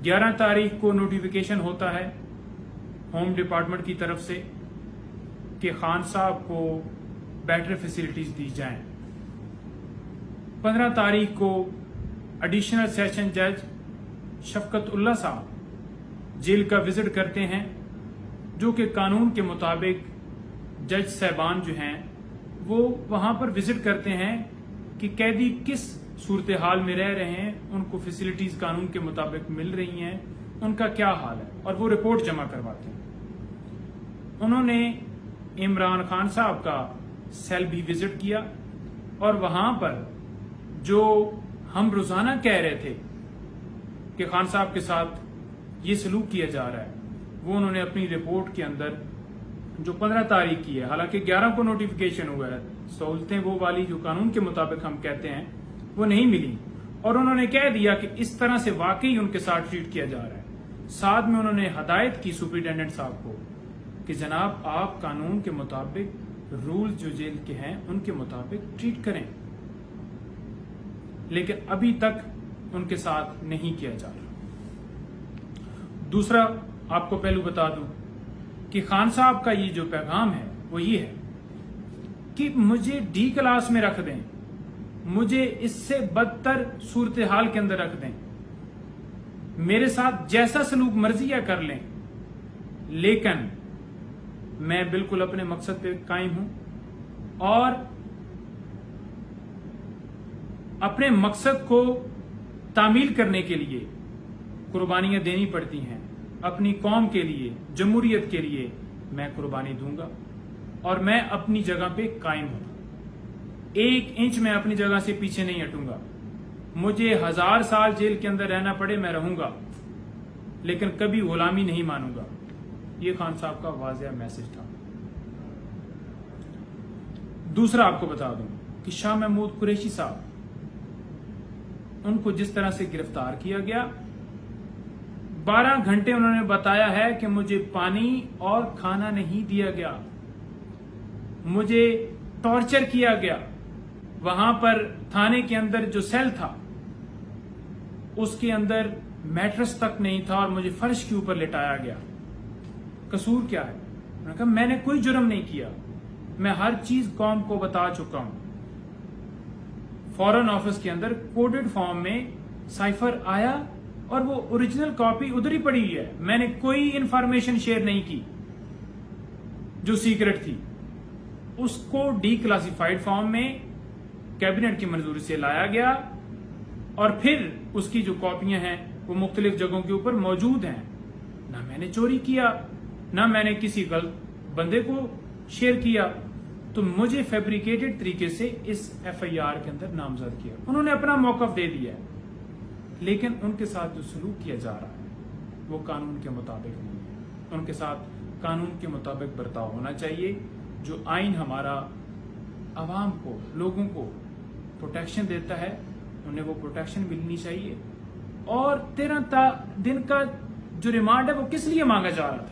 11 तारीख को नोटिफिकेशन होता है होम डिपार्टमेंट की तरफ से कि खान साहब को बेटर फैसिलिटीज दी जाएं। 15 तारीख को एडिशनल सेशन जज शफकत उल्ला साहब जेल का विजिट करते हैं, जो कि कानून के मुताबिक जज साहबान जो हैं वो वहां पर विजिट करते हैं कि कैदी किस सूरत हाल में रह रहे हैं, उनको फैसिलिटीज कानून के मुताबिक मिल रही हैं, उनका क्या हाल है, और वो रिपोर्ट जमा करवाते हैं। उन्होंने इमरान खान साहब का सेल भी विजिट किया और वहां पर जो हम रोजाना कह रहे थे कि खान साहब के साथ ये सलूक किया जा रहा है, वो उन्होंने अपनी रिपोर्ट के अंदर जो 15 तारीख की है, हालांकि 11 को नोटिफिकेशन हुआ है, सहूलतें वो वाली जो कानून के मुताबिक हम कहते हैं वो नहीं मिली, और उन्होंने कह दिया कि इस तरह से वाकई उनके साथ ट्रीट किया जा रहा है। साथ में उन्होंने हदायत की सुपरिटेंडेंट साहब को कि जनाब आप कानून के मुताबिक रूल जो जेल के हैं उनके मुताबिक ट्रीट करें, लेकिन अभी तक उनके साथ नहीं किया जा रहा। दूसरा आपको पहलू बता दूं कि खान साहब का ये जो पैगाम है वो ये है कि मुझे डी क्लास में रख दें, मुझे इससे बदतर सूरत हाल के अंदर रख दें, मेरे साथ जैसा सलूक मर्जी कर लें, लेकिन मैं बिल्कुल अपने मकसद पे कायम हूं और अपने मकसद को तामील करने के लिए कुर्बानियां देनी पड़ती हैं। अपनी कौम के लिए, जमहूरियत के लिए मैं कुर्बानी दूंगा और मैं अपनी जगह पे कायम हूं। 1 इंच मैं अपनी जगह से पीछे नहीं हटूंगा। मुझे 1000 साल जेल के अंदर रहना पड़े मैं रहूंगा, लेकिन कभी गुलामी नहीं मानूंगा। ये खान साहब का वाज़ेह मैसेज था। दूसरा आपको बता दूं कि शाह महमूद कुरैशी साहब, उनको जिस तरह से गिरफ्तार किया गया, 12 घंटे उन्होंने बताया है कि मुझे पानी और खाना नहीं दिया गया, मुझे टॉर्चर किया गया। वहां पर थाने के अंदर जो सेल था उसके अंदर मैट्रेस तक नहीं था और मुझे फर्श के ऊपर लिटाया गया। कसूर क्या है? उन्होंने कहा मैंने कोई जुर्म नहीं किया, मैं हर चीज कौम को बता चुका हूं। फॉरेन ऑफिस के अंदर कोडेड फॉर्म में साइफर आया और वो ओरिजिनल कॉपी उधर ही पड़ी हुई है। मैंने कोई इंफॉर्मेशन शेयर नहीं की जो सीक्रेट थी। उसको डी क्लासिफाइड फॉर्म में कैबिनेट की मंजूरी से लाया गया और फिर उसकी जो कॉपियां हैं वो मुख्तलिफ जगहों के ऊपर मौजूद हैं। ना मैंने चोरी किया, ना मैंने किसी गलत बंदे को शेयर किया, तो मुझे फैब्रिकेटेड तरीके से इस FIR के अंदर नामजद किया। उन्होंने अपना मौकफ दे दिया, लेकिन उनके साथ जो सलूक किया जा रहा है वो कानून के मुताबिक नहीं है। उनके साथ कानून के मुताबिक बर्ताव होना चाहिए। जो आइन हमारा आवाम को, लोगों को प्रोटेक्शन देता है, उन्हें वो प्रोटेक्शन मिलनी चाहिए। और 13 दिन का जो रिमांड है वो किस लिए मांगा जा रहा था?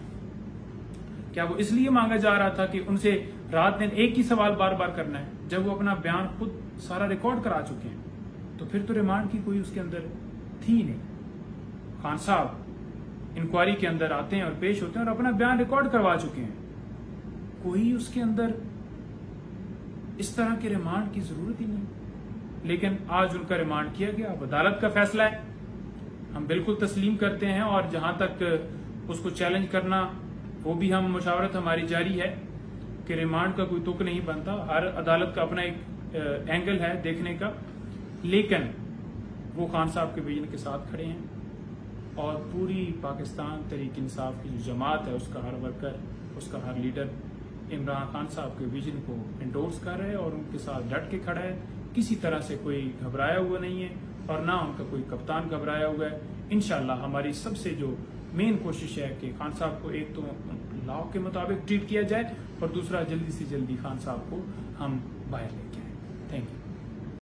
क्या वो इसलिए मांगा जा रहा था कि उनसे रात दिन एक ही सवाल बार बार करना है, जब वो अपना बयान खुद सारा रिकॉर्ड करा चुके हैं? तो फिर तो रिमांड की कोई उसके अंदर थी नहीं। खान साहब इंक्वायरी के अंदर आते हैं और पेश होते हैं और अपना बयान रिकॉर्ड करवा चुके हैं। कोई उसके अंदर इस तरह के रिमांड की जरूरत ही नहीं। लेकिन आज उनका रिमांड किया गया। अब अदालत का फैसला है, हम बिल्कुल तस्लीम करते हैं, और जहां तक उसको चैलेंज करना वो भी हम मुशावरत हमारी जारी है कि रिमांड का कोई तुक नहीं बनता। हर अदालत का अपना एक एंगल है देखने का, लेकिन वो खान साहब के विजन के साथ खड़े हैं और पूरी पाकिस्तान तहरीक इंसाफ की जो जमात है उसका हर वर्कर, उसका हर लीडर इमरान खान साहब के विजन को इंडोर्स कर रहा है और उनके साथ डट के खड़ा है। किसी तरह से कोई घबराया हुआ नहीं है और ना उनका कोई कप्तान घबराया हुआ है। इंशाल्लाह हमारी सबसे जो मेन कोशिश है कि खान साहब को एक तो लॉ के मुताबिक ट्रीट किया जाए और दूसरा जल्दी से जल्दी खान साहब को हम बाहर लेके आए। Thank you.